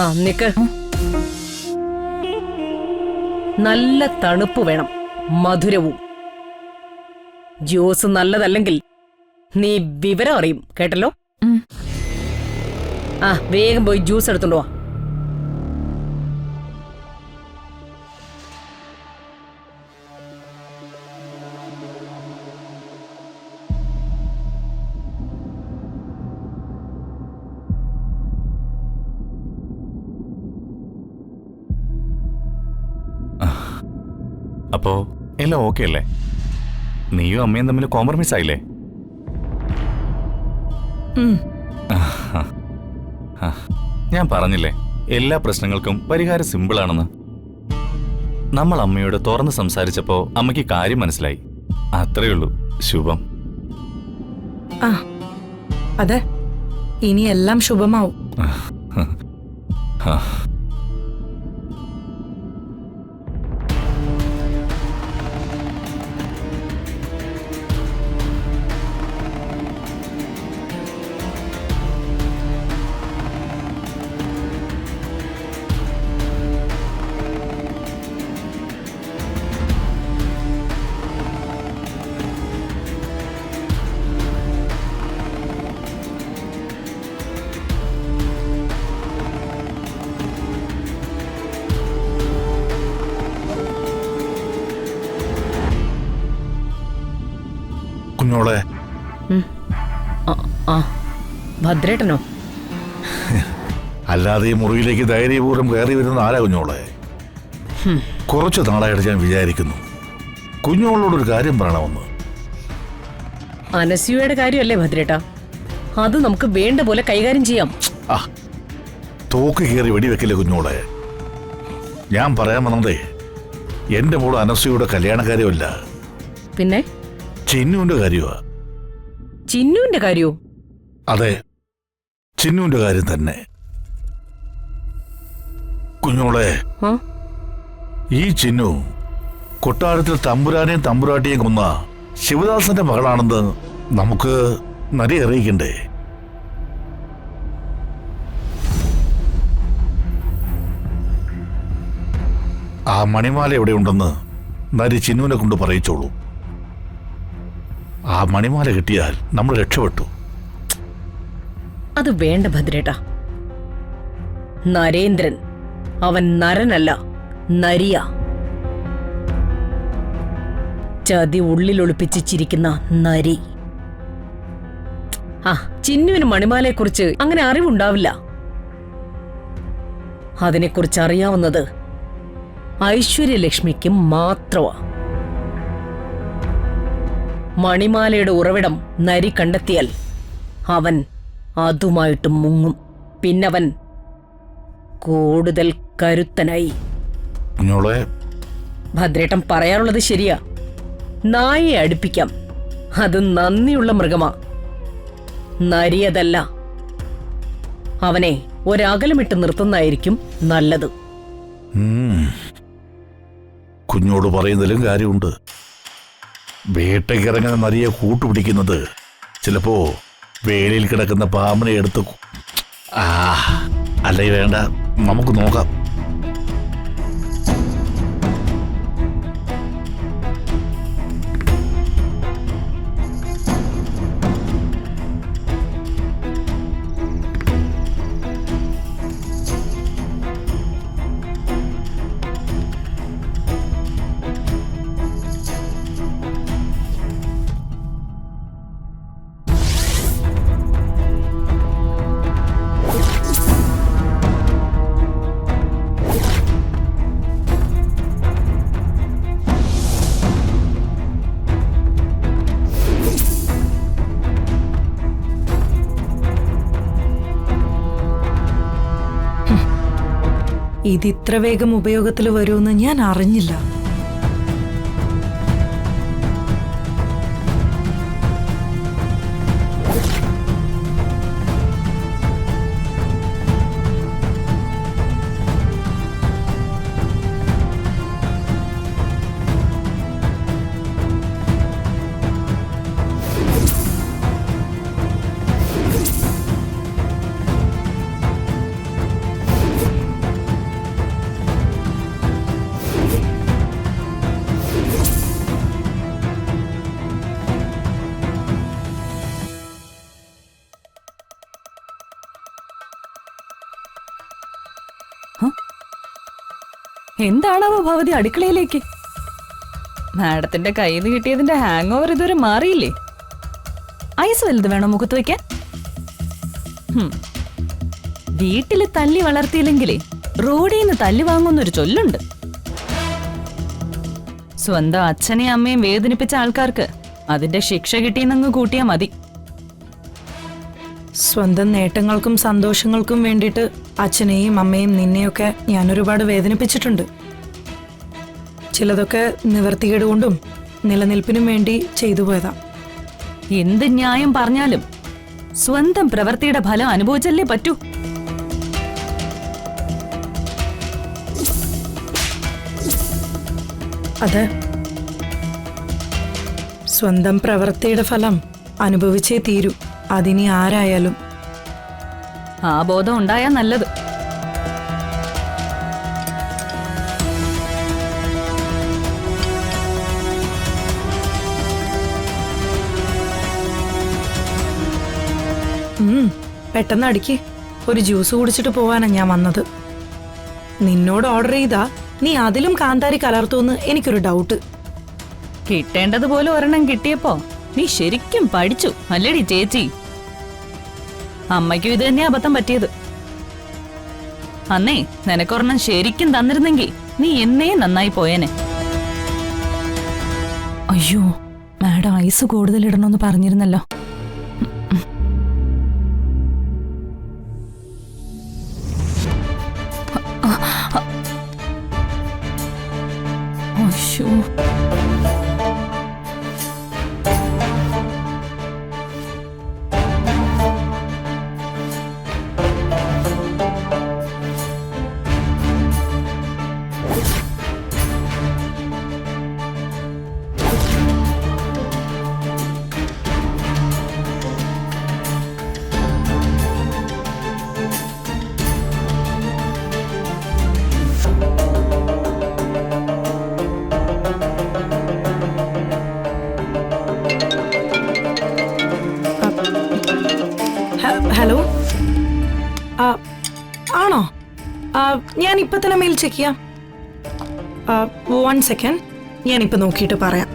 ആ നിക്ക്. നല്ല തണുപ്പ് വേണം, മധുരവും. ജ്യൂസ് നല്ലതല്ലെങ്കിൽ നീ വിവരം അറിയും, കേട്ടല്ലോ. ആ വേഗം പോയി ജ്യൂസ് എടുത്തോണ്ട് വാ. അപ്പോ എല്ലാം ഓക്കെ അല്ലേ? നീയും അമ്മയും തമ്മിൽ കോംപ്രമൈസ് ആയില്ലേ? ഞാൻ പറഞ്ഞില്ലേ എല്ലാ പ്രശ്നങ്ങൾക്കും പരിഹാരം സിമ്പിളാണെന്ന്. നമ്മൾ അമ്മയോട് തുറന്ന് സംസാരിച്ചപ്പോ അമ്മയ്ക്ക് കാര്യം മനസ്സിലായി. അത്രയുള്ളൂ. ശുഭം. അതെ, ഇനി എല്ലാം ശുഭമാവും. കുഞ്ഞോളെ, ഭദ്രേട്ടനോ? അല്ലാതെ ഈ മുറിയിലേക്ക് ധൈര്യപൂർവ്വം കയറി വരുന്ന ആരാ കുഞ്ഞോളെ? കുറച്ചു നാളായിട്ട് ഞാൻ വിചാരിക്കുന്നു കുഞ്ഞോളോടൊരു കാര്യം പറയണമെന്ന്. അനസ്യൂയുടെ കാര്യമല്ലേ ഭദ്രേട്ടാ? അത് നമുക്ക് വേണ്ട പോലെ കൈകാര്യം ചെയ്യാം. തോക്ക് കയറി വെടിവെക്കില്ലേ കുഞ്ഞോളെ. ഞാൻ പറയാൻ വന്നതേ എന്റെ മോള് അനസ്യൂയുടെ കല്യാണക്കാര്യമല്ല, പിന്നെ ചിന്നുവിന്റെ കാര്യമാ. ചിന്നുവിന്റെ കാര്യോ? അതെ, ചിന്നുവിന്റെ കാര്യം തന്നെ. കുഞ്ഞോളെ, ഈ ചിന്നു കൊട്ടാരത്തിൽ തമ്പുരാനെയും തമ്പുരാട്ടിയെയും കൊന്ന ശിവദാസന്റെ മകളാണെന്ന് നമുക്ക് നരി അറിയിക്കണ്ടേ? ആ മണിമാല എവിടെയുണ്ടെന്ന് നരി ചിന്നുവിനെ കൊണ്ട് പറയിച്ചോളൂ. ആ മണിമാല കിട്ടിയാൽ നമ്മൾ രക്ഷപ്പെട്ടു. അത് വേണ്ട ഭദ്രേട്ടാ. നരേന്ദ്രൻ അവൻ നരനല്ല, നരിയ. ചതി ഉള്ളിലൊളിപ്പിച്ച് ചിരിക്കുന്ന നരി. ചിന്നുവിന് മണിമാലയെക്കുറിച്ച് അങ്ങനെ അറിവുണ്ടാവില്ല. അതിനെക്കുറിച്ച് അറിയാവുന്നത് ഐശ്വര്യലക്ഷ്മിക്ക് മാത്രമാ. മണിമാലയുടെ ഉറവിടം നരി കണ്ടെത്തിയാൽ അവൻ അതുമായിട്ട് മുങ്ങും. പിന്നവൻ കൂടുതൽ കരുത്തനായി. ഭദ്രേട്ടൻ പറയാറുള്ളത് ശരിയാ. നായയെ അടുപ്പിക്കാം, അത് നന്ദിയുള്ള മൃഗമാ. നരിയതല്ല. അവനെ ഒരകലമിട്ട് നിർത്തുന്നതായിരിക്കും നല്ലത്. കുഞ്ഞോട് പറയുന്നതിലും കാര്യമുണ്ട്. വേട്ടയ്ക്കിറങ്ങുന്ന നരിയെ കൂട്ടുപിടിക്കുന്നത് ചിലപ്പോ വേലിയിൽ കിടക്കുന്ന പാമ്പിനെ എടുത്ത് അല്ലേ? വേണ്ട, നമുക്ക് നോക്കാം. ഇതിത്ര വേഗം ഉപയോഗത്തിൽ വരുമെന്ന് ഞാൻ അറിഞ്ഞില്ല. എന്താണാവോ ഭവതി അടുക്കളയിലേക്ക്? മാഡത്തിന്റെ കയ്യിൽ നിന്ന് കിട്ടിയതിന്റെ ഹാങ് ഓവർ ഇതുവരെ മാറിയില്ലേ? ഐസ് വലുത് വേണോ മുഖത്ത് വയ്ക്കാൻ? വീട്ടില് തല്ലി വളർത്തിയില്ലെങ്കിലേ റോഡിൽ നിന്ന് തല്ലി വാങ്ങുന്നൊരു ചൊല്ലുണ്ട്. സ്വന്തം അച്ഛനെയും അമ്മയും വേദനിപ്പിച്ച ആൾക്കാർക്ക് അതിന്റെ ശിക്ഷ കിട്ടിയെന്നങ്ങ് കൂട്ടിയാ മതി. സ്വന്തം നേട്ടങ്ങൾക്കും സന്തോഷങ്ങൾക്കും വേണ്ടിയിട്ട് അച്ഛനെയും അമ്മയും നിന്നെയൊക്കെ ഞാൻ ഒരുപാട് വേദനിപ്പിച്ചിട്ടുണ്ട്. ചിലതൊക്കെ നിവർത്തികേട് കൊണ്ടും നിലനിൽപ്പിനും വേണ്ടി ചെയ്തു പോയതാ. എന്ത് ന്യായം പറഞ്ഞാലും സ്വന്തം പ്രവൃത്തിയുടെ ഫലം അനുഭവിച്ചല്ലേ പറ്റൂ. അതെ, സ്വന്തം പ്രവൃത്തിയുടെ ഫലം അനുഭവിച്ചേ തീരൂ, അതിനി ആരായാലും. ആ ബോധം ഉണ്ടായാ നല്ലത്. പെട്ടെന്ന് അടിക്ക്. ഒരു ജ്യൂസ് കുടിച്ചിട്ട് പോവാനാ ഞാൻ വന്നത്. നിന്നോട് ഓർഡർ ചെയ്താ നീ അതിലും കാന്താരി കലർത്തുമെന്ന് എനിക്കൊരു ഡൗട്ട്. കിട്ടേണ്ടതുപോലെ ഒരെണ്ണം കിട്ടിയപ്പോ നീ ശരിക്കും പഠിച്ചു അല്ലേടി ചേച്ചി? അമ്മയ്ക്കും ഇത് തന്നെ അബദ്ധം പറ്റിയത്. അന്നേ നിനക്കൊരെണ്ണം ശരിക്കും തന്നിരുന്നെങ്കിൽ നീ എന്നേ നന്നായി പോയേനെ. അയ്യോ, മാഡം ഐസ് കൂടുതൽ ഇടണമെന്ന് പറഞ്ഞിരുന്നല്ലോ. അയ്യോ, ഹലോ, ആണോ? ഞാൻ ഇപ്പൊ തന്നെ മെയിൽ ചെക്ക് ചെയ്യാം. 1 സെക്കൻഡ്, ഞാനിപ്പോ നോക്കിയിട്ട് പറയാം.